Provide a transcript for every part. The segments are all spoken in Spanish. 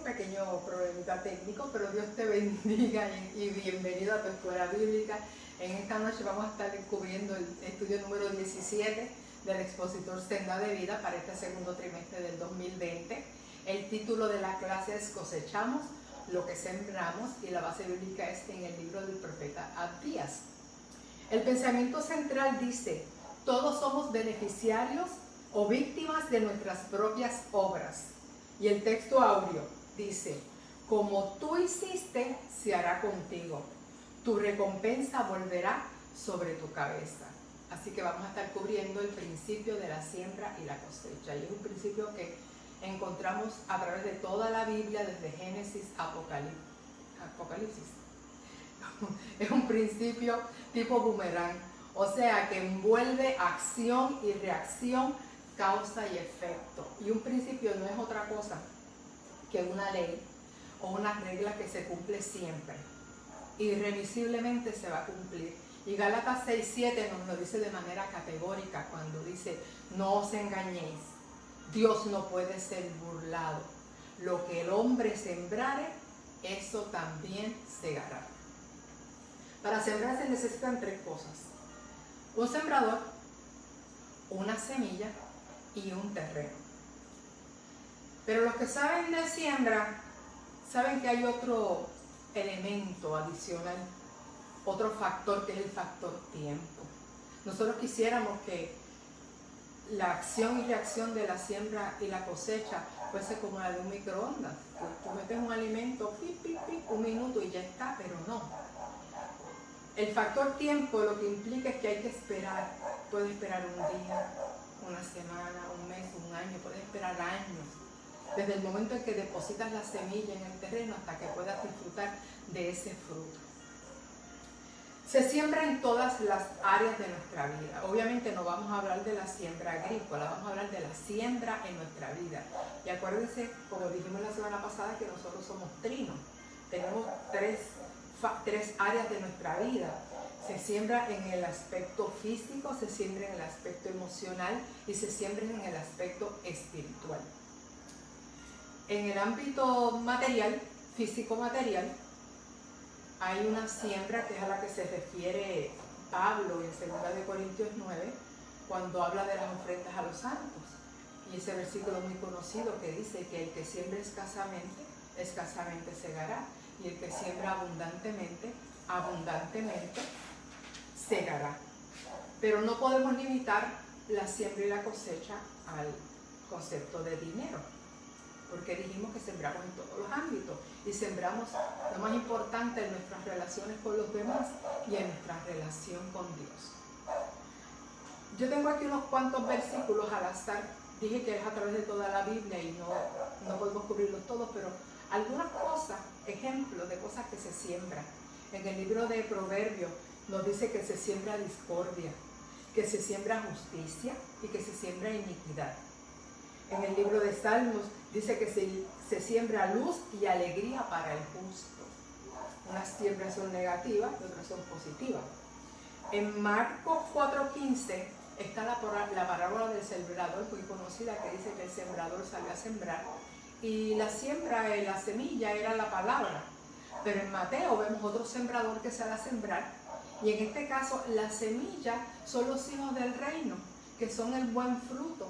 pequeño problemita técnico, pero Dios te bendiga y bienvenido a tu escuela bíblica. En esta noche vamos a estar descubriendo el estudio número 17 del expositor Senda de Vida para este segundo trimestre del 2020. El título de la clase es Cosechamos lo que sembramos y la base bíblica es en el libro del profeta Abdías. El pensamiento central dice: todos somos beneficiarios o víctimas de nuestras propias obras. Y el texto áureo dice: como tú hiciste, se hará contigo. Tu recompensa volverá sobre tu cabeza. Así que vamos a estar cubriendo el principio de la siembra y la cosecha. Y es un principio que encontramos a través de toda la Biblia, desde Génesis a Apocalipsis. Es un principio tipo boomerang, o sea que envuelve acción y reacción, causa y efecto. Y un principio no es otra cosa que una ley o una regla que se cumple siempre. Irremisiblemente se va a cumplir. Y Gálatas 6:7 nos lo dice de manera categórica cuando dice: no os engañéis, Dios no puede ser burlado. Lo que el hombre sembrare, eso también segará. Para sembrar se necesitan tres cosas: un sembrador, una semilla y un terreno. Pero los que saben de siembra saben que hay otro elemento adicional, otro factor, que es el factor tiempo. Nosotros quisiéramos que la acción y reacción de la siembra y la cosecha fuese como la de un microondas. Tú metes un alimento, pip, pip, pip, un minuto y ya está, pero no. El factor tiempo lo que implica es que hay que esperar. Puedes esperar un día, una semana, un mes, un año, puedes esperar años. Desde el momento en que depositas la semilla en el terreno hasta que puedas disfrutar de ese fruto. Se siembra en todas las áreas de nuestra vida. Obviamente no vamos a hablar de la siembra agrícola, vamos a hablar de la siembra en nuestra vida. Y acuérdense, como dijimos la semana pasada, que nosotros somos trinos. Tenemos tres áreas de nuestra vida. Se siembra en el aspecto físico, se siembra en el aspecto emocional y se siembra en el aspecto espiritual. En el ámbito material, físico-material, hay una siembra que es a la que se refiere Pablo en 2 Corintios 9, cuando habla de las ofrendas a los santos. Y ese versículo muy conocido que dice que el que siembra escasamente, escasamente segará. Y el que siembra abundantemente, abundantemente segará. Pero no podemos limitar la siembra y la cosecha al concepto de dinero, porque dijimos que sembramos en todos los ámbitos y sembramos lo más importante en nuestras relaciones con los demás y en nuestra relación con Dios. Yo tengo aquí unos cuantos versículos al azar. Dije que es a través de toda la Biblia y no podemos cubrirlos todos, pero algunas cosas, ejemplos de cosas que se siembran. En el libro de Proverbios nos dice que se siembra discordia, que se siembra justicia y que se siembra iniquidad. En el libro de Salmos dice que se siembra luz y alegría para el justo. Unas siembras son negativas y otras son positivas. En Marcos 4:15 está la parábola del sembrador, muy conocida, que dice que el sembrador salió a sembrar y la siembra, la semilla era la palabra. Pero en Mateo vemos otro sembrador que sale a sembrar y en este caso la semilla son los hijos del reino, que son el buen fruto.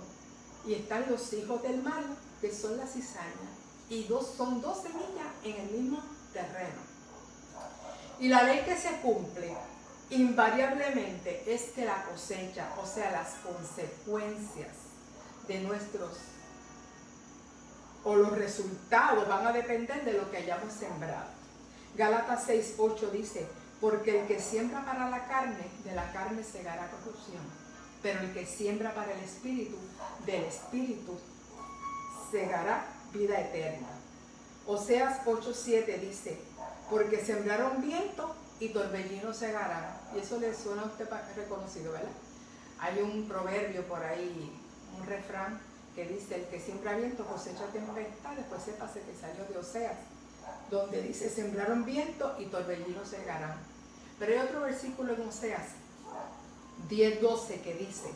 Y están los hijos del mal, que son la cizaña. Y son dos semillas en el mismo terreno. Y la ley que se cumple invariablemente es que la cosecha, o sea, las consecuencias de los resultados van a depender de lo que hayamos sembrado. Gálatas 6:8 dice: porque el que siembra para la carne, de la carne segará corrupción. Pero el que siembra para el Espíritu, del Espíritu segará vida eterna. Oseas 8:7 dice: porque sembraron viento y torbellino segarán. Y eso le suena a usted reconocido, ¿verdad? Hay un proverbio por ahí, un refrán que dice: el que siembra viento cosecha tempestad. Después sépase que salió de Oseas, donde dice: sembraron viento y torbellino segarán. Pero hay otro versículo en Oseas 10:12 que dice: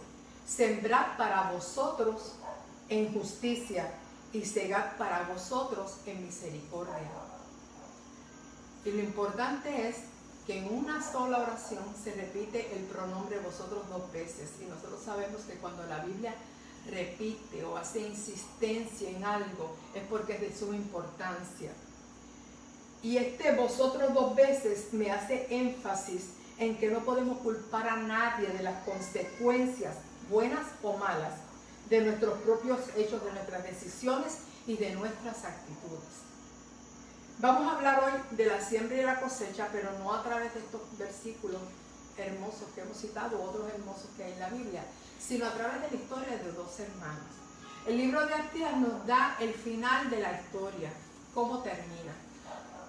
sembrad para vosotros en justicia y segad para vosotros en misericordia. Y lo importante es que en una sola oración se repite el pronombre vosotros 2 veces. Y nosotros sabemos que cuando la Biblia repite o hace insistencia en algo es porque es de suma importancia. Y vosotros 2 veces me hace énfasis en que no podemos culpar a nadie de las consecuencias, buenas o malas, de nuestros propios hechos, de nuestras decisiones y de nuestras actitudes. Vamos a hablar hoy de la siembra y la cosecha, pero no a través de estos versículos hermosos que hemos citado, otros hermosos que hay en la Biblia, sino a través de la historia de 2 hermanos. El libro de Abdías nos da el final de la historia, cómo termina.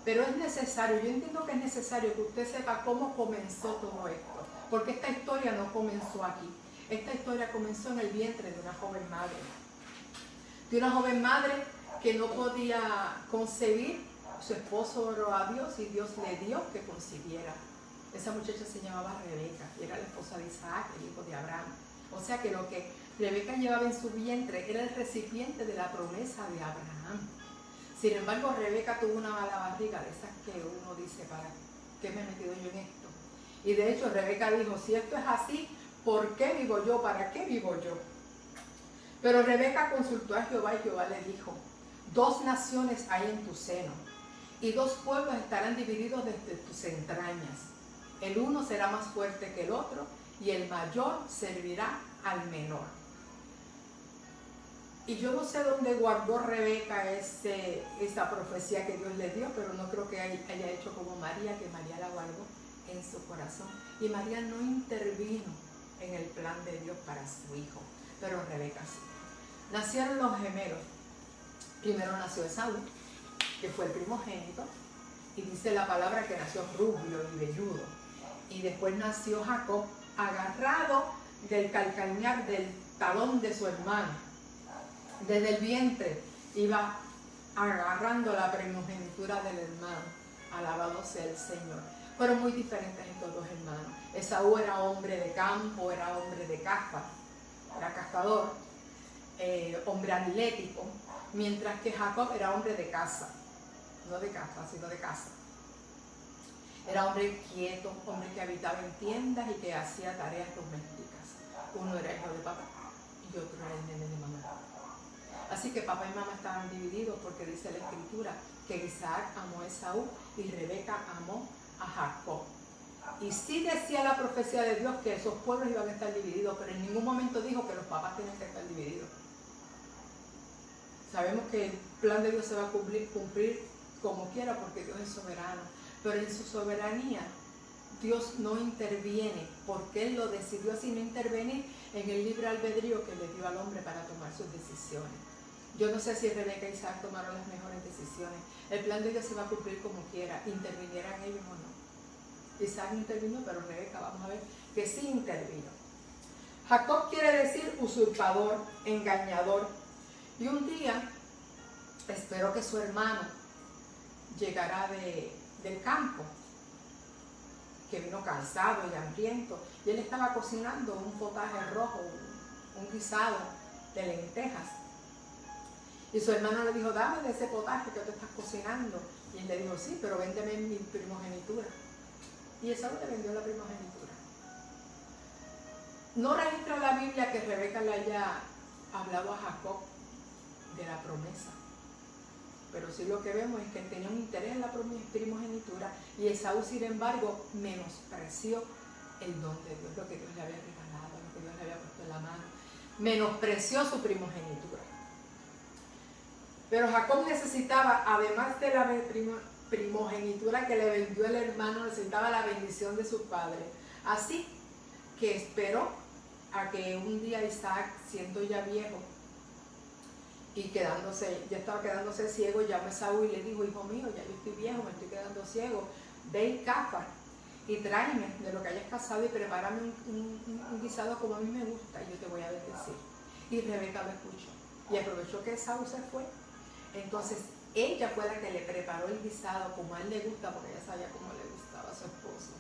Pero es necesario, yo entiendo que es necesario que usted sepa cómo comenzó todo esto, porque esta historia no comenzó aquí. Esta historia comenzó en el vientre de una joven madre. De una joven madre que no podía concebir. Su esposo oró a Dios y Dios le dio que concibiera. Esa muchacha se llamaba Rebeca y era la esposa de Isaac, el hijo de Abraham. O sea que lo que Rebeca llevaba en su vientre era el recipiente de la promesa de Abraham. Sin embargo, Rebeca tuvo una mala barriga, de esas que uno dice, ¿para qué me he metido yo en esto? Y de hecho Rebeca dijo, si esto es así, ¿por qué vivo yo? ¿Para qué vivo yo? Pero Rebeca consultó a Jehová y Jehová le dijo, 2 naciones hay en tu seno, y 2 pueblos estarán divididos desde tus entrañas. El uno será más fuerte que el otro, y el mayor servirá al menor. Y yo no sé dónde guardó Rebeca esa profecía que Dios le dio, pero no creo que haya hecho como María, que María la guardó en su corazón. Y María no intervino en el plan de Dios para su hijo, pero Rebeca sí. Nacieron los gemelos. Primero nació Esaú, que fue el primogénito, y dice la palabra que nació rubio y velludo. Y después nació Jacob, agarrado del calcañar del talón de su hermano. Desde el vientre iba agarrando la primogenitura del hermano. Alabado sea el Señor. Fueron muy diferentes estos 2 hermanos. Esaú era hombre de campo, era hombre de caza, era cazador, hombre atlético, mientras que Jacob era hombre de caza. No de caza, sino de casa. Era hombre quieto, hombre que habitaba en tiendas y que hacía tareas domésticas. Uno era hijo de papá y otro era el nene de mamá. Así que papá y mamá estaban divididos porque dice la Escritura que Isaac amó a Esaú y Rebeca amó a Jacob. Y sí decía la profecía de Dios que esos pueblos iban a estar divididos, pero en ningún momento dijo que los papás tienen que estar divididos. Sabemos que el plan de Dios se va a cumplir como quiera porque Dios es soberano, pero en su soberanía Dios no interviene porque Él lo decidió así, no intervenir en el libre albedrío que le dio al hombre para tomar sus decisiones. Yo no sé si Rebeca y Isaac tomaron las mejores decisiones. El plan de Dios se va a cumplir como quiera, intervinieran ellos o no. Isaac no intervino, pero Rebeca, vamos a ver que sí intervino. Jacob quiere decir usurpador, engañador. Y un día esperó que su hermano llegara del campo, que vino cansado y hambriento, y él estaba cocinando un potaje rojo, un guisado de lentejas. Y su hermano le dijo, dame de ese potaje que tú estás cocinando. Y él le dijo, sí, pero véndeme mi primogenitura. Y Esaú le vendió la primogenitura. No registra la Biblia que Rebeca le haya hablado a Jacob de la promesa. Pero sí lo que vemos es que él tenía un interés en la primogenitura y Esaú, sin embargo, menospreció el don de Dios, lo que Dios le había regalado, lo que Dios le había puesto en la mano. Menospreció su primogenitura. Pero Jacob necesitaba, además de la primogenitura que le vendió el hermano, necesitaba la bendición de su padre. Así que esperó a que un día Isaac, siendo ya viejo y ya estaba quedándose ciego, llamó a Esaú y le dijo, hijo mío, ya yo estoy viejo, me estoy quedando ciego, ve y caza y tráeme de lo que hayas cazado y prepárame un guisado como a mí me gusta y yo te voy a bendecir. Y Rebeca lo escuchó y aprovechó que Esaú se fue. Entonces ella fue la que le preparó el guisado como a él le gusta, porque ella sabía cómo le gustaba a su esposo.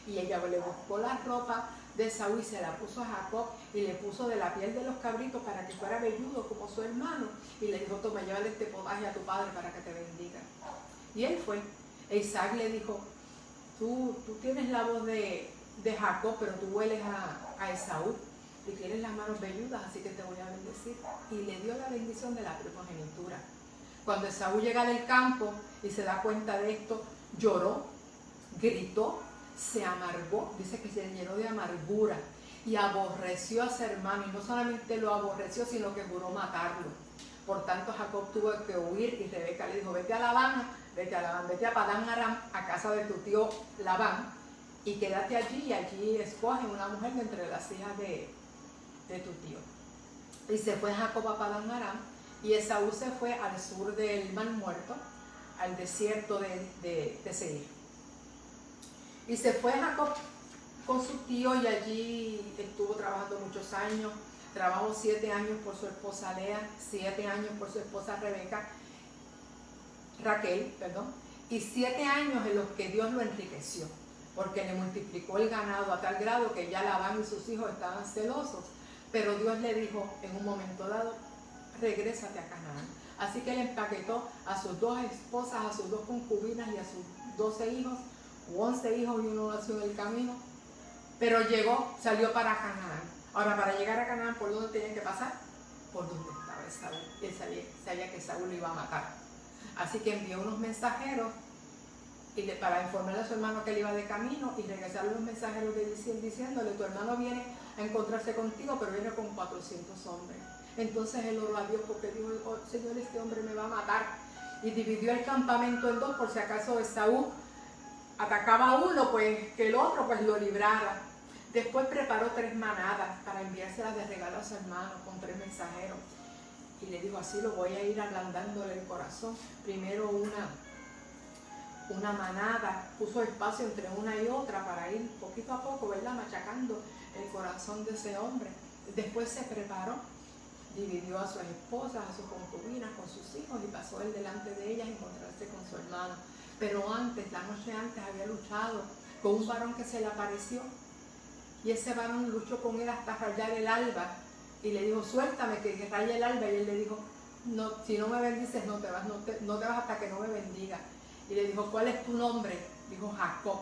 Y ella le buscó la ropa de Esaú y se la puso a Jacob y le puso de la piel de los cabritos para que fuera velludo como su hermano. Y le dijo, toma, llévale este potaje a tu padre para que te bendiga. Y él fue. Isaac le dijo, tú tienes la voz de Jacob, pero tú hueles a Esaú y tienes las manos velludas, así que te voy a bendecir. Y le dio la bendición de la primogenitura. Cuando Esaú llega del campo y se da cuenta de esto, lloró, gritó, se amargó, dice que se llenó de amargura y aborreció a su hermano, y no solamente lo aborreció, sino que juró matarlo. Por tanto, Jacob tuvo que huir y Rebeca le dijo, vete a Labán, vete a Padán Aram, a casa de tu tío Labán, y quédate allí, y allí escoge una mujer de entre las hijas de tu tío. Y se fue Jacob a Padán Aram, y Esaú se fue al sur del Mar Muerto, al desierto de Seir. Y se fue Jacob con su tío y allí estuvo trabajando muchos años. Trabajó 7 años por su esposa Lea, 7 años por su esposa Raquel, y 7 años en los que Dios lo enriqueció, porque le multiplicó el ganado a tal grado que ya Labán y sus hijos estaban celosos. Pero Dios le dijo en un momento dado, regrésate a Canaán. Así que él empaquetó a sus 2 esposas, a sus 2 concubinas y a sus 12 hijos, 11 hijos, y uno nació en el camino. Pero salió para Canaán. Ahora, para llegar a Canaán, ¿por dónde tenían que pasar? Por donde estaba Esaú. Él sabía que Esaú lo iba a matar. Así que envió unos mensajeros para informarle a su hermano que él iba de camino, y regresaron los mensajeros diciéndole, tu hermano viene a encontrarse contigo, pero viene con 400 hombres. Entonces él oró a Dios porque dijo, oh, Señor, este hombre me va a matar. Y dividió el campamento en 2 por si acaso Esaú atacaba a uno, pues que el otro pues lo librara. Después preparó 3 manadas para enviárselas de regalo a su hermano con 3 mensajeros. Y le dijo, así lo voy a ir ablandándole el corazón. Primero una manada, puso espacio entre una y otra para ir poquito a poco, ¿verdad?, machacando el corazón de ese hombre. Después se preparó, dividió a sus esposas, a sus concubinas, con sus hijos, y pasó él delante de ellas a encontrarse con su hermano. Pero antes, la noche antes, había luchado con un varón que se le apareció, y ese varón luchó con él hasta rayar el alba, y le dijo, suéltame que raye el alba, y él le dijo, no, si no me bendices no te vas hasta que no me bendiga. Y le dijo, ¿cuál es tu nombre? Dijo, Jacob.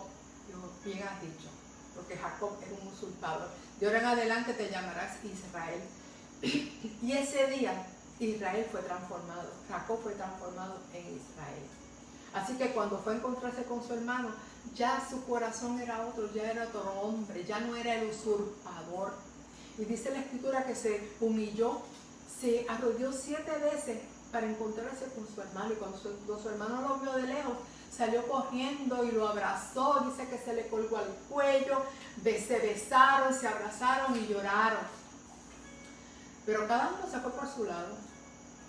Dijo, bien has dicho, porque Jacob era un usurpador. De ahora en adelante te llamarás Israel. Y ese día Israel fue transformado, Jacob fue transformado en Israel. Así que cuando fue a encontrarse con su hermano, ya su corazón era otro, ya era otro hombre, ya no era el usurpador. Y dice la escritura que se humilló, se arrodilló 7 veces para encontrarse con su hermano, y cuando su hermano lo vio de lejos, salió corriendo y lo abrazó. Dice que se le colgó al cuello, se besaron, se abrazaron y lloraron. Pero cada uno se fue por su lado.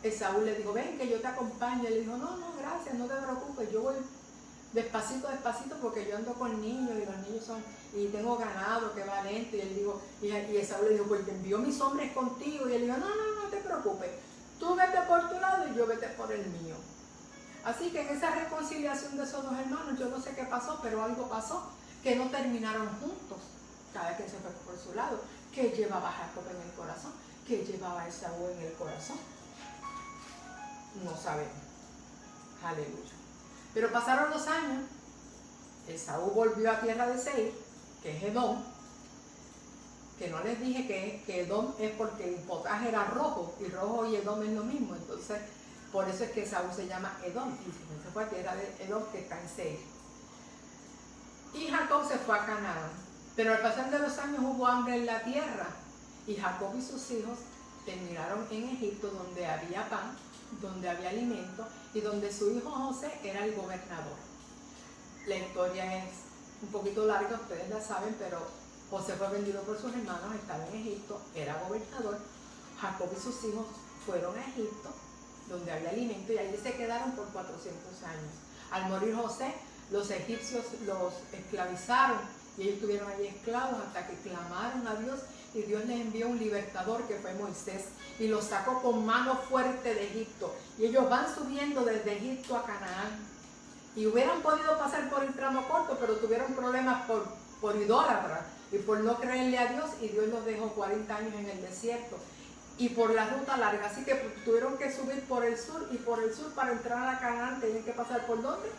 Esaú le dijo, ven que yo te acompaño. Y le dijo, no, gracias, no te preocupes, yo voy despacito, porque yo ando con niños, y los niños y tengo ganado que va lento. Y él dijo, y Esaú le dijo, pues te envió mis hombres contigo. Y él dijo, no te preocupes, tú vete por tu lado y yo vete por el mío. Así que en esa reconciliación de esos 2 hermanos, yo no sé qué pasó, pero algo pasó, que no terminaron juntos. Cada quien se fue por su lado. ¿Qué llevaba Jacob en el corazón? ¿Qué llevaba Esaú en el corazón? No sabemos. Aleluya. Pero pasaron los años, Esaú volvió a tierra de Seir, que es Edom, que no les dije que Edom es porque el potaje era rojo, y rojo y Edom es lo mismo. Entonces, por eso es que Esaú se llama Edom, y se fue a tierra de Edom, que está en Seir. Y Jacob se fue a Canaán, pero al pasar de los años hubo hambre en la tierra, y Jacob y sus hijos terminaron en Egipto, donde había pan, donde había alimento, y donde su hijo José era el gobernador. La historia es un poquito larga, ustedes la saben, pero José fue vendido por sus hermanos, estaba en Egipto, era gobernador. Jacob y sus hijos fueron a Egipto, donde había alimento, y allí se quedaron por 400 años. Al morir José, los egipcios los esclavizaron, y ellos estuvieron allí esclavos hasta que clamaron a Dios, y Dios les envió un libertador, que fue Moisés, y los sacó con mano fuerte de Egipto. Y ellos van subiendo desde Egipto a Canaán. Y hubieran podido pasar por el tramo corto, pero tuvieron problemas por por idólatras y por no creerle a Dios, y Dios los dejó 40 años en el desierto y por la ruta larga, así que tuvieron que subir por el sur, y por el sur para entrar a Canaán tienen que pasar ¿por dónde?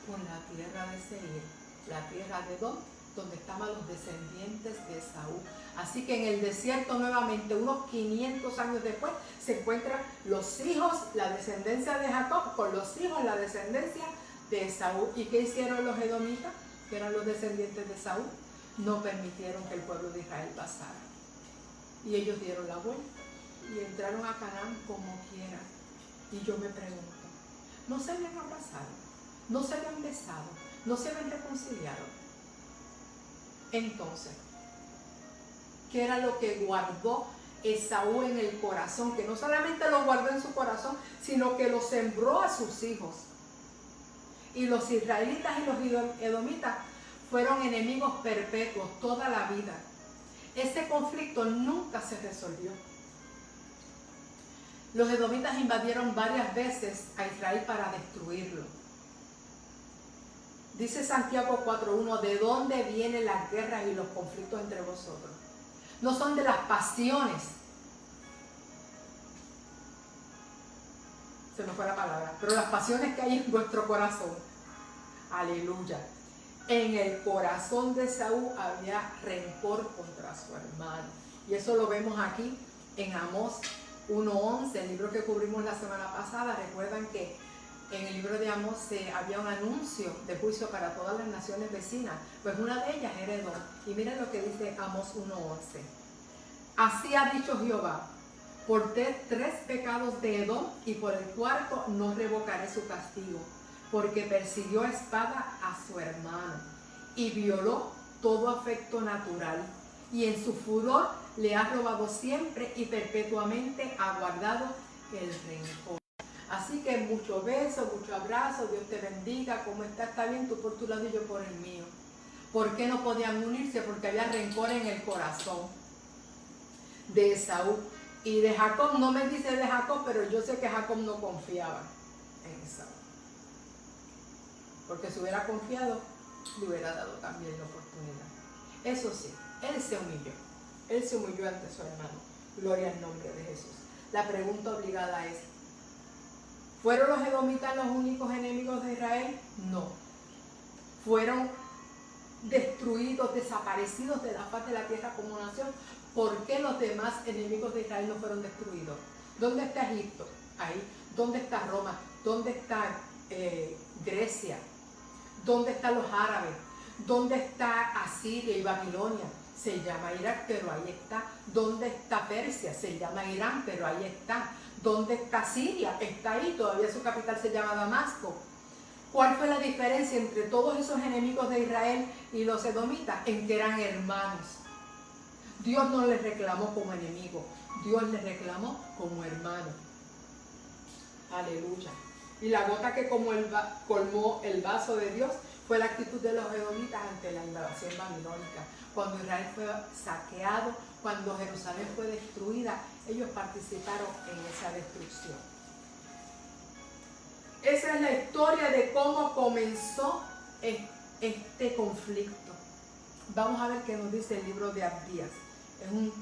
Por la tierra de Seir, la tierra de Edom, donde estaban los descendientes de Esaú. Así que en el desierto nuevamente, unos 500 años después, se encuentran los hijos, la descendencia de Jacob, con los hijos, la descendencia de Esaú. ¿Y qué hicieron los edomitas, que eran los descendientes de Esaú? No permitieron que el pueblo de Israel pasara. Y ellos dieron la vuelta y entraron a Canaán como quieran. Y yo me pregunto, ¿no se habían abrazado? ¿No se habían besado? ¿No se habían reconciliado? Entonces, ¿qué era lo que guardó Esaú en el corazón? Que no solamente lo guardó en su corazón, sino que lo sembró a sus hijos. Y los israelitas y los edomitas fueron enemigos perpetuos toda la vida. Ese conflicto nunca se resolvió. Los edomitas invadieron varias veces a Israel para destruirlo. Dice Santiago 4:1, ¿de dónde vienen las guerras y los conflictos entre vosotros? No son de las pasiones. Se me fue la palabra. Pero las pasiones que hay en vuestro corazón. Aleluya. En el corazón de Esaú había rencor contra su hermano. Y eso lo vemos aquí en Amós 1:11, el libro que cubrimos la semana pasada. Recuerdan que en el libro de Amós había un anuncio de juicio para todas las naciones vecinas. Pues una de ellas era Edom. Y miren lo que dice Amós 1:11. Así ha dicho Jehová, por 3 pecados de Edom, y por el 4 no revocaré su castigo, porque persiguió a espada a su hermano y violó todo afecto natural, y en su furor le ha robado siempre y perpetuamente ha guardado el rencor. Así que mucho beso, mucho abrazo, Dios te bendiga, ¿cómo estás? Está bien, tú por tu lado y yo por el mío. ¿Por qué no podían unirse? Porque había rencor en el corazón de Esaú. Y de Jacob, no me dice de Jacob, pero yo sé que Jacob no confiaba en Esaú. Porque si hubiera confiado, le hubiera dado también la oportunidad. Eso sí, él se humilló. Él se humilló ante su hermano. Gloria al nombre de Jesús. La pregunta obligada es, ¿fueron los edomitas los únicos enemigos de Israel? No. Fueron destruidos, desaparecidos de la faz de la tierra como nación. ¿Por qué los demás enemigos de Israel no fueron destruidos? ¿Dónde está Egipto? Ahí. ¿Dónde está Roma? ¿Dónde está Grecia? ¿Dónde están los árabes? ¿Dónde está Asiria y Babilonia? Se llama Irak, pero ahí está. ¿Dónde está Persia? Se llama Irán, pero ahí está. ¿Dónde está Siria? Está ahí, todavía su capital se llama Damasco. ¿Cuál fue la diferencia entre todos esos enemigos de Israel y los edomitas? En que eran hermanos. Dios no les reclamó como enemigo, Dios les reclamó como hermano. Aleluya. Y la gota que colmó el vaso de Dios fue la actitud de los edomitas ante la invasión babilónica. Cuando Israel fue saqueado, cuando Jerusalén fue destruida, ellos participaron en esa destrucción. Esa es la historia de cómo comenzó este conflicto. Vamos a ver qué nos dice el libro de Abdías.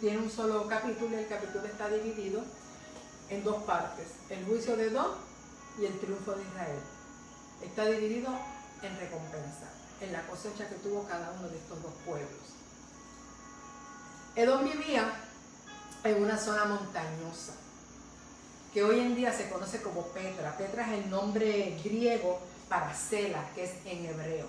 Tiene un solo capítulo y el capítulo está dividido en 2 partes. El juicio de Edom y el triunfo de Israel. Está dividido en recompensa, en la cosecha que tuvo cada uno de estos 2 pueblos. Edom vivía en una zona montañosa, que hoy en día se conoce como Petra. Petra es el nombre griego para Sela, que es en hebreo.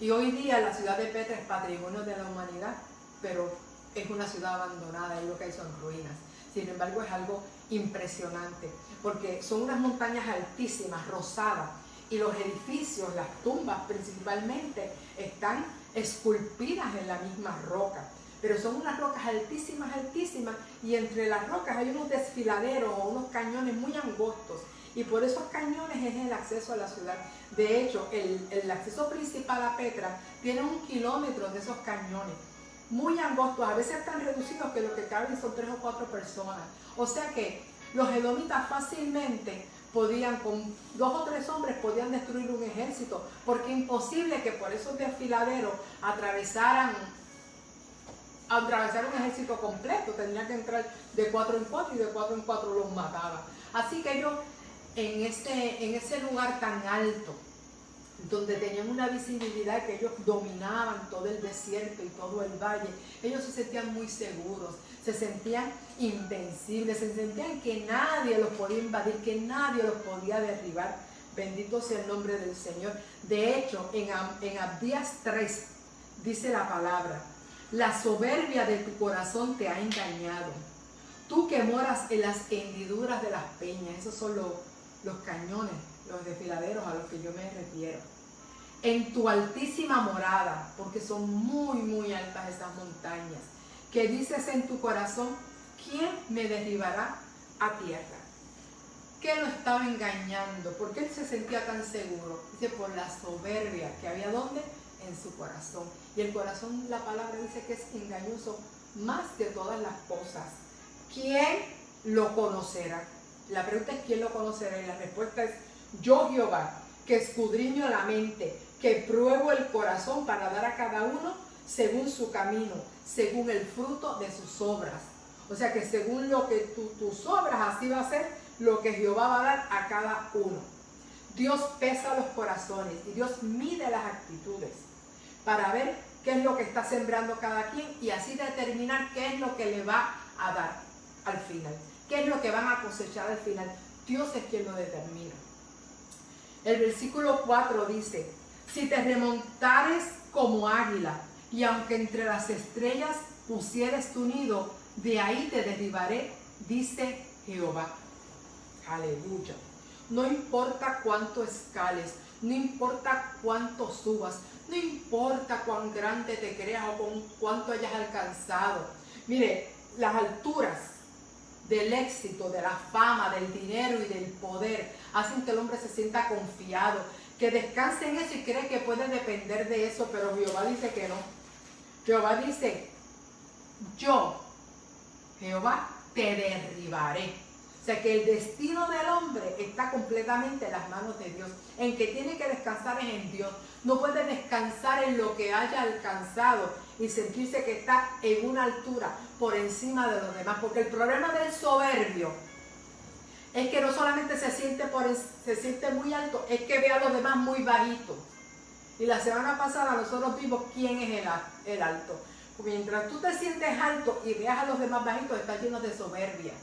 Y hoy día la ciudad de Petra es patrimonio de la humanidad, pero es una ciudad abandonada y lo que hay son ruinas. Sin embargo, es algo impresionante, porque son unas montañas altísimas, rosadas, y los edificios, las tumbas principalmente, están esculpidas en la misma roca. Pero son unas rocas altísimas, altísimas, y entre las rocas hay unos desfiladeros o unos cañones muy angostos. Y por esos cañones es el acceso a la ciudad. De hecho, el acceso principal a Petra tiene 1 kilómetro de esos cañones, muy angostos, a veces tan reducidos que lo que caben son 3 o 4 personas. O sea que los edomitas fácilmente podían, con 2 o 3 hombres, podían destruir un ejército, porque imposible que por esos desfiladeros atravesaran un ejército completo. Tendrían que entrar de 4 en 4 y de 4 en 4 los mataban. Así que ellos, en ese lugar tan alto, donde tenían una visibilidad, que ellos dominaban todo el desierto y todo el valle, ellos se sentían muy seguros, se sentían invencibles, se sentían que nadie los podía invadir, que nadie los podía derribar. Bendito sea el nombre del Señor. De hecho, en Abdías 3 dice la palabra: la soberbia de tu corazón te ha engañado. Tú que moras en las hendiduras de las peñas, esos son los cañones, los desfiladeros a los que yo me refiero. En tu altísima morada, porque son muy, muy altas esas montañas, que dices en tu corazón: ¿quién me derribará a tierra? ¿Qué lo estaba engañando? ¿Por qué él se sentía tan seguro? Dice, por la soberbia que había, ¿dónde? En su corazón. Y el corazón, la palabra dice que es engañoso más que todas las cosas. ¿Quién lo conocerá? La pregunta es: ¿quién lo conocerá? Y la respuesta es: yo, Jehová, que escudriño la mente, que pruebo el corazón para dar a cada uno según su camino, según el fruto de sus obras. O sea que según lo que tus obras, así va a ser lo que Jehová va a dar a cada uno. Dios pesa los corazones y Dios mide las actitudes para ver qué es lo que está sembrando cada quien y así determinar qué es lo que le va a dar al final, qué es lo que van a cosechar al final. Dios es quien lo determina. El versículo 4 dice: si te remontares como águila, y aunque entre las estrellas pusieres tu nido, de ahí te derribaré, dice Jehová. Aleluya. No importa cuánto escales, no importa cuánto subas, no importa cuán grande te creas o con cuánto hayas alcanzado. Mire, las alturas del éxito, de la fama, del dinero y del poder hacen que el hombre se sienta confiado, que descanse en eso y cree que puede depender de eso, pero Jehová dice que no. Jehová dice: yo, Jehová, te derribaré. O sea que el destino del hombre está completamente en las manos de Dios. En que tiene que descansar es en Dios. No puede descansar en lo que haya alcanzado y sentirse que está en una altura por encima de los demás. Porque el problema del soberbio es que no solamente se siente muy alto, es que ve a los demás muy bajitos. Y la semana pasada nosotros vimos quién es el alto. Porque mientras tú te sientes alto y veas a los demás bajitos, estás lleno de soberbia.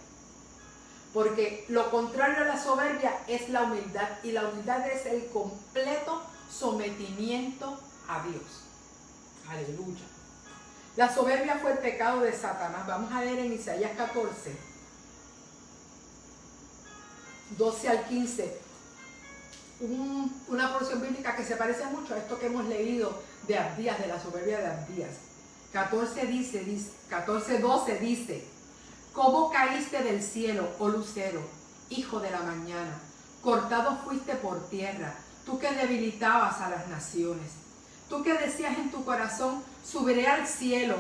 Porque lo contrario a la soberbia es la humildad. Y la humildad es el completo sometimiento a Dios. Aleluya. La soberbia fue el pecado de Satanás. Vamos a leer en Isaías 14, 12 al 15. Una porción bíblica que se parece mucho a esto que hemos leído de Abdías, de la soberbia de Abdías. 14:12 dice: ¿cómo caíste del cielo, oh lucero, hijo de la mañana? Cortado fuiste por tierra, tú que debilitabas a las naciones. Tú que decías en tu corazón: subiré al cielo,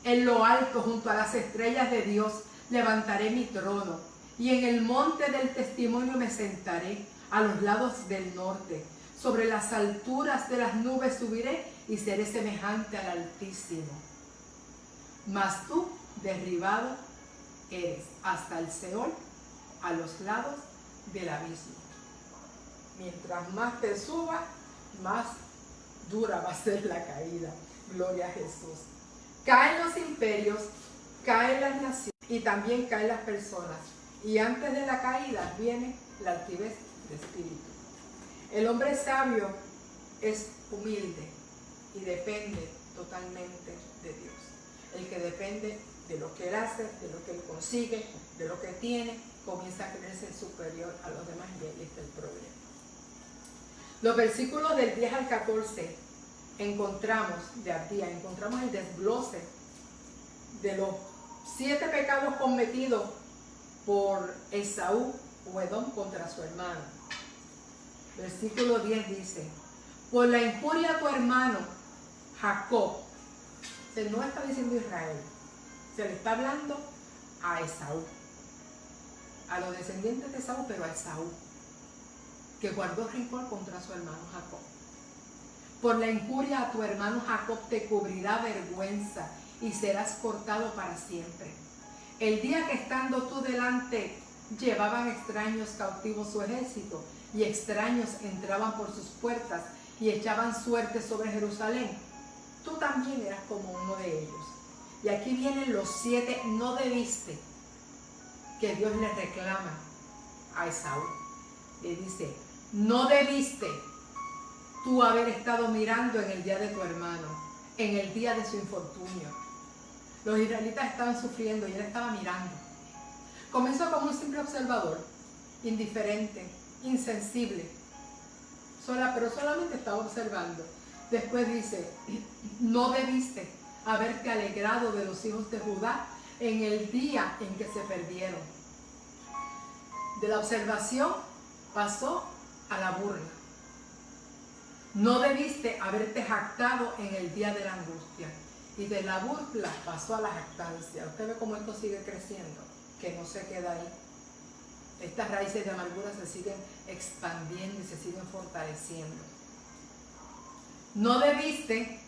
en lo alto, junto a las estrellas de Dios, levantaré mi trono, y en el monte del testimonio me sentaré, a los lados del norte. Sobre las alturas de las nubes subiré, y seré semejante al Altísimo. Mas tú, derribado eres hasta el Seol, a los lados del abismo. Mientras más te subas, más dura va a ser la caída. Gloria a Jesús. Caen los imperios, caen las naciones y también caen las personas. Y antes de la caída viene la altivez de espíritu. El hombre sabio es humilde y depende totalmente de Dios. El que depende de lo que él hace, de lo que él consigue, de lo que tiene, comienza a creerse superior a los demás y ahí está el problema. Los versículos del 10 al 14 encontramos de Abdías, encontramos el desglose de los 7 pecados cometidos por Esaú o Edom contra su hermano. Versículo 10 dice: por la injuria a tu hermano Jacob, se no está diciendo Israel, se le está hablando a Esaú. a los descendientes de Esaú, pero a Esaú, que guardó rencor contra su hermano Jacob. Por la injuria a tu hermano Jacob te cubrirá vergüenza y serás cortado para siempre. El día que estando tú delante llevaban extraños cautivos su ejército, y extraños entraban por sus puertas y echaban suerte sobre Jerusalén, tú también eras como uno de ellos. Y aquí vienen los 7 no debiste que Dios le reclama a Esaú. Le dice, no debiste tú haber estado mirando en el día de tu hermano, en el día de su infortunio. Los israelitas estaban sufriendo y él estaba mirando. Comenzó como un simple observador, indiferente, insensible, pero solamente estaba observando. Después dice, no debiste haberte alegrado de los hijos de Judá en el día en que se perdieron. De la observación pasó a la burla. No debiste haberte jactado en el día de la angustia. Y de la burla pasó a la jactancia. Usted ve cómo esto sigue creciendo, que no se queda ahí. Estas raíces de amargura se siguen expandiendo y se siguen fortaleciendo. No debiste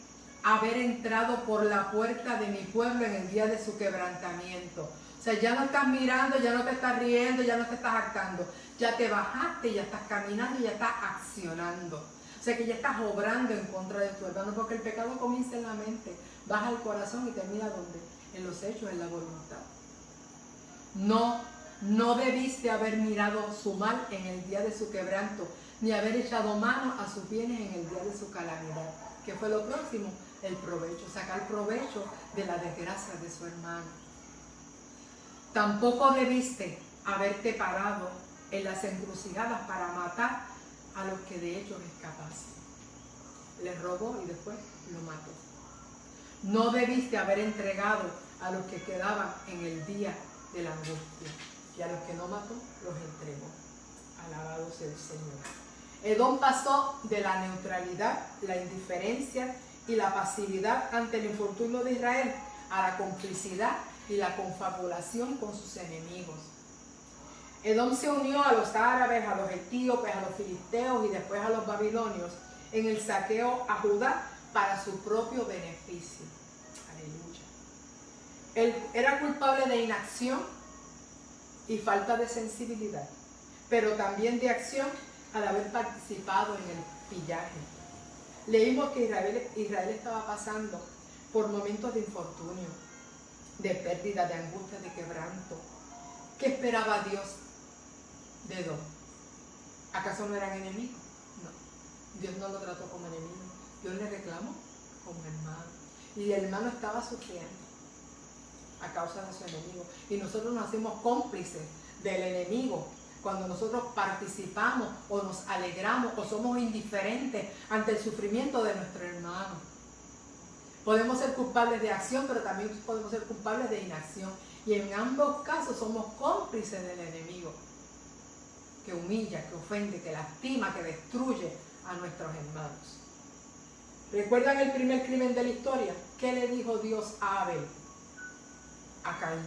haber entrado por la puerta de mi pueblo en el día de su quebrantamiento. O sea, ya no estás mirando, ya no te estás riendo, ya no te estás jactando. Ya te bajaste, ya estás caminando, ya estás accionando. O sea, que ya estás obrando en contra de tu hermano, porque el pecado comienza en la mente, baja al corazón y termina ¿dónde? En los hechos, en la voluntad. No debiste haber mirado su mal en el día de su quebranto, ni haber echado mano a sus bienes en el día de su calamidad. ¿Qué fue lo próximo? El provecho, sacar provecho de la desgracia de su hermano. Tampoco debiste haberte parado en las encrucijadas para matar a los que de ellos escapasen. Les robó y después lo mató. No debiste haber entregado a los que quedaban en el día de la angustia, y a los que no mató los entregó. Alabado sea el Señor. Edom pasó de la neutralidad, la indiferencia y la pasividad ante el infortunio de Israel a la complicidad y la confabulación con sus enemigos. Edom se unió a los árabes, a los etíopes, a los filisteos y después a los babilonios en el saqueo a Judá para su propio beneficio. Aleluya. Él era culpable de inacción y falta de sensibilidad, pero también de acción al haber participado en el pillaje. Leímos que Israel estaba pasando por momentos de infortunio, de pérdida, de angustia, de quebranto. ¿Qué esperaba Dios de Edom? ¿Acaso no eran enemigos? No, Dios no lo trató como enemigo. Dios le reclamó como hermano. Y el hermano estaba sufriendo a causa de su enemigo. Y nosotros nos hacemos cómplices del enemigo cuando nosotros participamos o nos alegramos o somos indiferentes ante el sufrimiento de nuestro hermano. Podemos ser culpables de acción, pero también podemos ser culpables de inacción. Y en ambos casos somos cómplices del enemigo, que humilla, que ofende, que lastima, que destruye a nuestros hermanos. ¿Recuerdan el primer crimen de la historia? ¿Qué le dijo Dios a Abel? A Caín.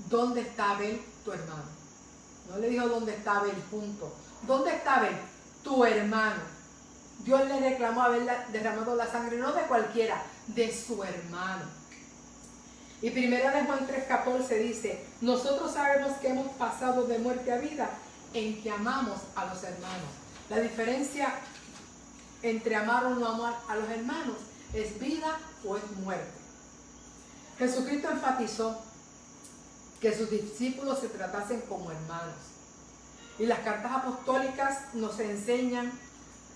¿Dónde está Abel, tu hermano? No le dijo dónde está Abel, punto. ¿Dónde está Abel? Tu hermano. Dios le reclamó haber derramado la sangre, no de cualquiera, de su hermano. Y primera de Juan 3:14 dice, nosotros sabemos que hemos pasado de muerte a vida en que amamos a los hermanos. La diferencia entre amar o no amar a los hermanos es vida o es muerte. Jesucristo enfatizó que sus discípulos se tratasen como hermanos. Y las cartas apostólicas nos enseñan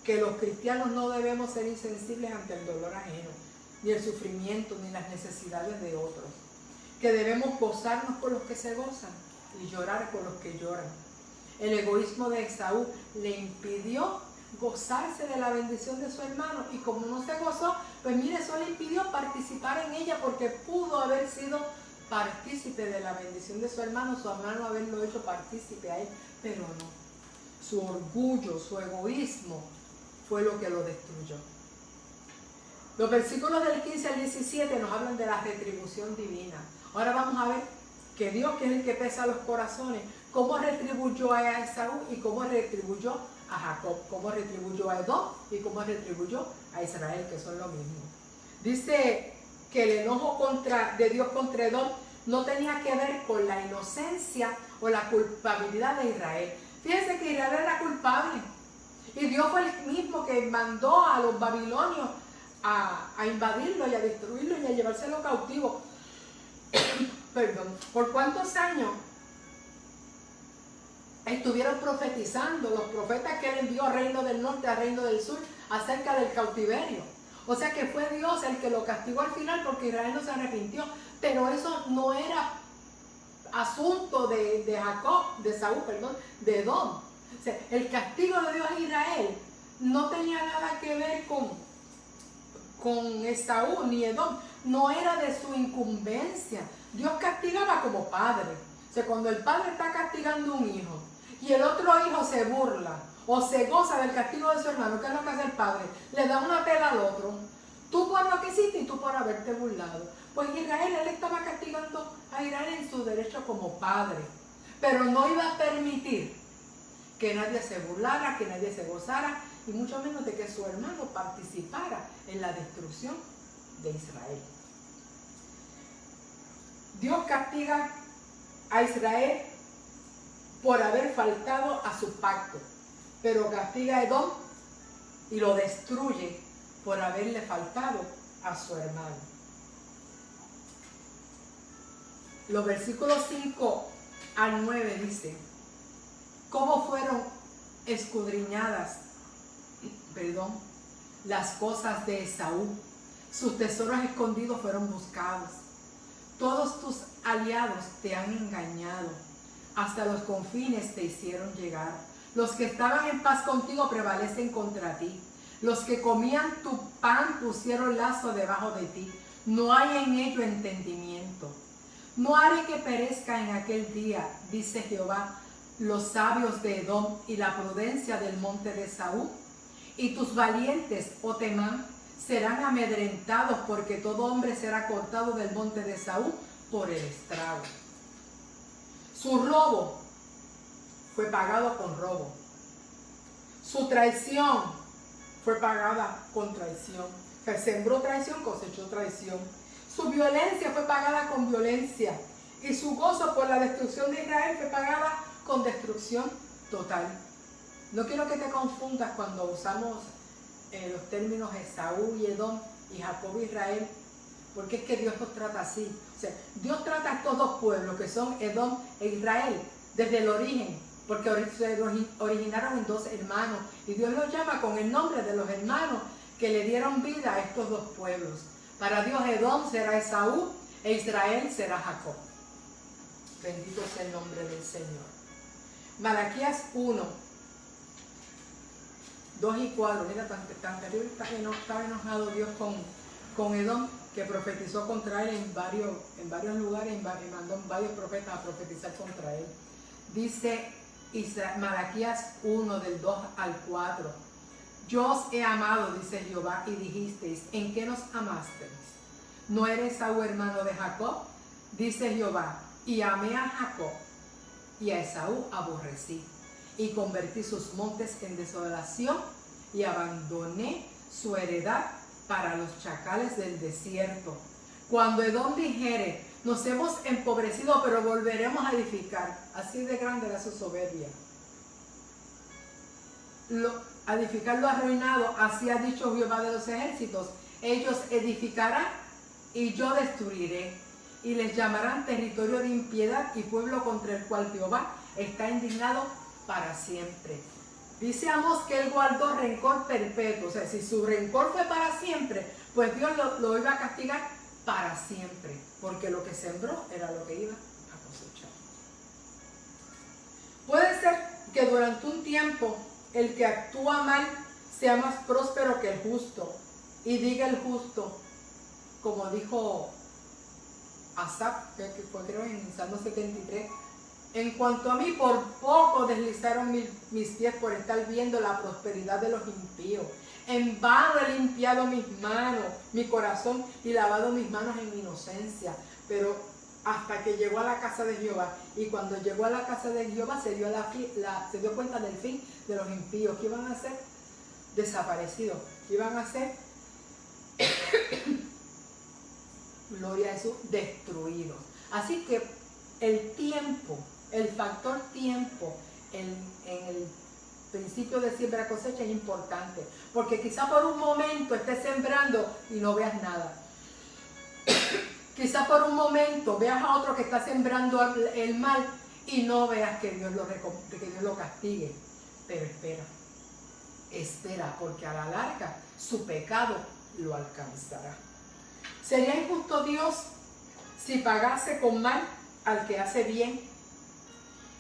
que los cristianos no debemos ser insensibles ante el dolor ajeno, ni el sufrimiento, ni las necesidades de otros. Que debemos gozarnos con los que se gozan y llorar con los que lloran. El egoísmo de Esaú le impidió gozarse de la bendición de su hermano, y como no se gozó, pues mire, eso le impidió participar en ella, porque pudo haber sido partícipe de la bendición de su hermano haberlo hecho partícipe a él, pero no. Su orgullo, su egoísmo fue lo que lo destruyó. Los versículos del 15 al 17 nos hablan de la retribución divina. Ahora vamos a ver que Dios, que es el que pesa los corazones, cómo retribuyó a Esaú y cómo retribuyó a Jacob, cómo retribuyó a Edom y cómo retribuyó a Israel, que son lo mismo. Dice que el enojo de Dios contra Edom no tenía que ver con la inocencia o la culpabilidad de Israel. Fíjense que Israel era culpable y Dios fue el mismo que mandó a los babilonios a invadirlo y a destruirlo y a llevárselo cautivo. Perdón. ¿Por cuántos años estuvieron profetizando los profetas que él envió al reino del norte, al reino del sur, acerca del cautiverio? O sea que fue Dios el que lo castigó al final porque Israel no se arrepintió. Pero eso no era asunto de Jacob, de Saúl, perdón, de Edom. O sea, el castigo de Dios a Israel no tenía nada que ver con Esaú ni Edom. No era de su incumbencia. Dios castigaba como padre. O sea, cuando el padre está castigando a un hijo y el otro hijo se burla o se goza del castigo de su hermano, ¿qué es lo que hace el padre? Le da una pela al otro. Tú por lo que hiciste y tú por haberte burlado. Pues Israel, él estaba castigando a Israel en su derecho como padre. Pero no iba a permitir que nadie se burlara, que nadie se gozara, y mucho menos de que su hermano participara en la destrucción de Israel. Dios castiga a Israel por haber faltado a su pacto, pero castiga a Edom y lo destruye por haberle faltado a su hermano. Los versículos 5 al 9 dice: ¿cómo fueron escudriñadas, las cosas de Esaú? Sus tesoros escondidos fueron buscados. Todos tus aliados te han engañado. Hasta los confines te hicieron llegar. Los que estaban en paz contigo prevalecen contra ti. Los que comían tu pan pusieron lazo debajo de ti. No hay en ello entendimiento. No haré que perezca en aquel día, dice Jehová, los sabios de Edom y la prudencia del monte de Esaú. Y tus valientes, oh Temán, serán amedrentados, porque todo hombre será cortado del monte de Esaú por el estrago. Su robo fue pagado con robo. Su traición fue pagada con traición. Que sembró traición, cosechó traición. Su violencia fue pagada con violencia. Y su gozo por la destrucción de Israel fue pagada con destrucción total. No quiero que te confundas cuando usamos los términos Esaú y Edom y Jacob y Israel, porque es que Dios los trata así. O sea, Dios trata a estos dos pueblos que son Edom e Israel desde el origen, porque se originaron en dos hermanos y Dios los llama con el nombre de los hermanos que le dieron vida a estos dos pueblos. Para Dios Edom será Esaú e Israel será Jacob. Bendito sea el nombre del Señor. Malaquías 1, 2 y 4. Mira, tan terrible estaba enojado Dios con Edom, que profetizó contra él en varios lugares y mandó varios profetas a profetizar contra él. Dice Malaquías 1, del 2 al 4. Yo os he amado, dice Jehová, y dijisteis, ¿en qué nos amasteis? ¿No eres Esaú hermano de Jacob? Dice Jehová, y amé a Jacob, y a Esaú aborrecí, y convertí sus montes en desolación, y abandoné su heredad para los chacales del desierto. Cuando Edom dijere, nos hemos empobrecido, pero volveremos a edificar. Así de grande era su soberbia. A edificar lo arruinado, así ha dicho Jehová de los ejércitos. Ellos edificarán y yo destruiré. Y les llamarán territorio de impiedad y pueblo contra el cual Jehová está indignado para siempre. Dice Amós que él guardó rencor perpetuo. O sea, si su rencor fue para siempre, pues Dios lo iba a castigar para siempre. Porque lo que sembró era lo que iba a cosechar. Puede ser que durante un tiempo el que actúa mal sea más próspero que el justo. Y diga el justo, como dijo Asaf, que fue creo en Salmo 73, en cuanto a mí, por poco deslizaron mis pies por estar viendo la prosperidad de los impíos. En vano he limpiado mis manos, mi corazón, y lavado mis manos en inocencia. Pero hasta que llegó a la casa de Jehová. Y cuando llegó a la casa de Jehová se dio cuenta del fin de los impíos, que iban a ser desaparecidos, que iban a ser, gloria a Jesús, destruidos. Así que el tiempo, el factor tiempo en el principio de siembra cosecha es importante, porque quizá por un momento estés sembrando y no veas nada. Quizá por un momento veas a otro que está sembrando el mal y no veas que Dios lo castigue. Pero espera, porque a la larga su pecado lo alcanzará. ¿Sería injusto Dios si pagase con mal al que hace bien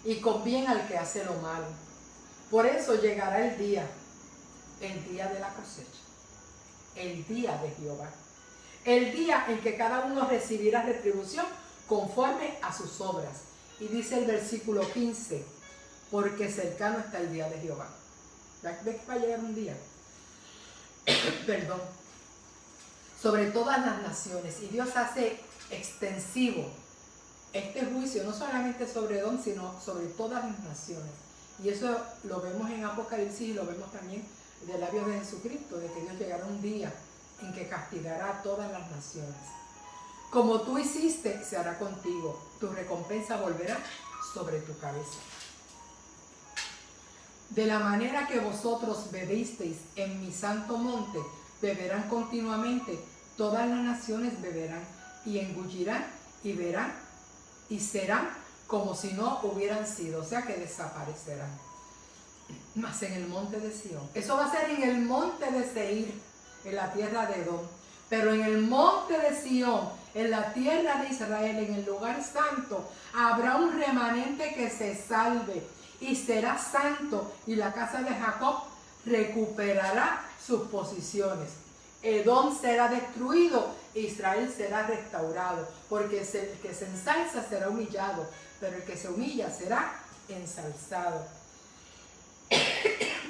y con bien al que hace lo malo? Por eso llegará el día de la cosecha, el día de Jehová. El día en que cada uno recibirá retribución conforme a sus obras. Y dice el versículo 15, porque cercano está el día de Jehová. ¿Ves que va a llegar un día? Perdón. Sobre todas las naciones. Y Dios hace extensivo este juicio, no solamente sobre Edom, sino sobre todas las naciones. Y eso lo vemos en Apocalipsis y lo vemos también de labios de Jesucristo, de que Dios llegará un día en que castigará a todas las naciones. Como tú hiciste, se hará contigo. Tu recompensa volverá sobre tu cabeza. De la manera que vosotros bebisteis en mi santo monte, beberán continuamente. Todas las naciones beberán y engullirán y verán y serán como si no hubieran sido. O sea que desaparecerán. Mas en el monte de Sión. Eso va a ser en el monte de Seir, en la tierra de Edom, pero en el monte de Sión, en la tierra de Israel, en el lugar santo, habrá un remanente que se salve y será santo, y la casa de Jacob recuperará sus posiciones. Edom será destruido, Israel será restaurado, porque el que se ensalza será humillado, pero el que se humilla será ensalzado.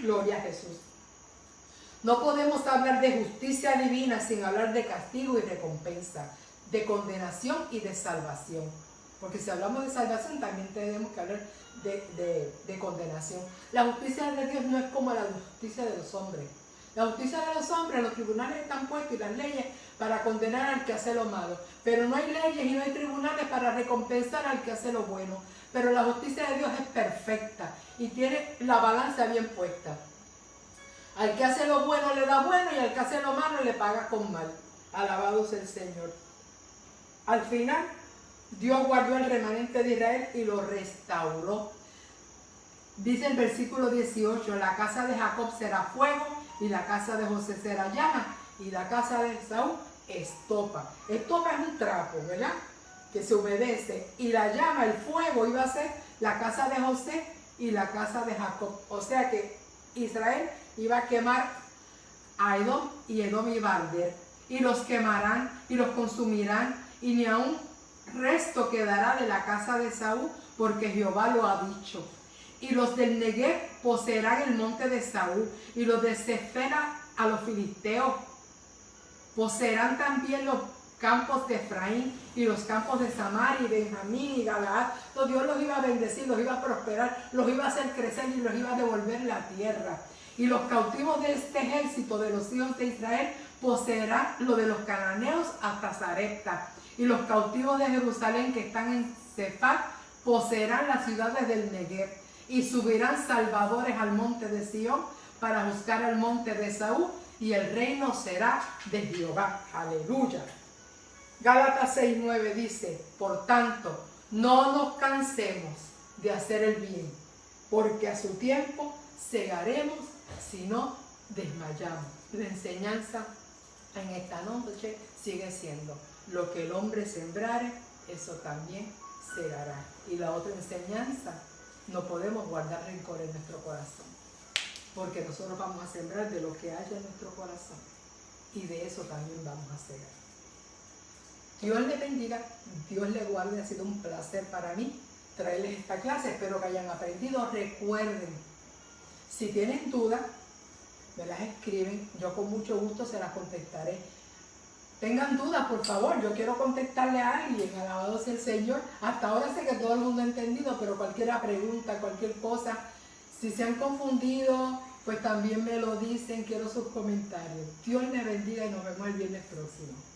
Gloria a Jesús. No podemos hablar de justicia divina sin hablar de castigo y recompensa, de condenación y de salvación. Porque si hablamos de salvación también tenemos que hablar de condenación. La justicia de Dios no es como la justicia de los hombres. La justicia de los hombres, los tribunales están puestos y las leyes para condenar al que hace lo malo. Pero no hay leyes y no hay tribunales para recompensar al que hace lo bueno. Pero la justicia de Dios es perfecta y tiene la balanza bien puesta. Al que hace lo bueno le da bueno y al que hace lo malo le paga con mal. Alabado sea el Señor. Al final, Dios guardó el remanente de Israel y lo restauró. Dice el versículo 18, la casa de Jacob será fuego y la casa de José será llama y la casa de Esaú estopa. Estopa es un trapo, ¿verdad? Que se humedece, y la llama, el fuego, iba a ser la casa de José y la casa de Jacob. O sea que Israel iba a quemar a Edom y Edom iba a arder. Y los quemarán y los consumirán, y ni aun resto quedará de la casa de Esaú, porque Jehová lo ha dicho. Y los del Negev poseerán el monte de Esaú, y los de Sefera a los filisteos. Poseerán también los campos de Efraín y los campos de Samaria y Benjamín y Galaad. Entonces Dios los iba a bendecir, los iba a prosperar, los iba a hacer crecer y los iba a devolver la tierra. Y los cautivos de este ejército de los hijos de Israel poseerán lo de los cananeos hasta Sarepta. Y los cautivos de Jerusalén que están en Sefat poseerán las ciudades del Negev. Y subirán salvadores al monte de Sión para buscar al monte de Esaú, y el reino será de Jehová. Aleluya. Gálatas 6:9 dice, por tanto, no nos cansemos de hacer el bien, porque a su tiempo segaremos si no desmayamos. La enseñanza en esta noche sigue siendo, lo que el hombre sembrare, eso también segará. Y la otra enseñanza, no podemos guardar rencor en nuestro corazón, porque nosotros vamos a sembrar de lo que haya en nuestro corazón, y de eso también vamos a segar. Dios les bendiga, Dios les guarde. Ha sido un placer para mí traerles esta clase. Espero que hayan aprendido. Recuerden, si tienen dudas, me las escriben. Yo con mucho gusto se las contestaré. tengan dudas, por favor, yo quiero contestarle a alguien, alabado sea el Señor. Hasta ahora sé que todo el mundo ha entendido, pero cualquier pregunta, cualquier cosa, si se han confundido, pues también me lo dicen, quiero sus comentarios. Dios les bendiga y nos vemos el viernes próximo.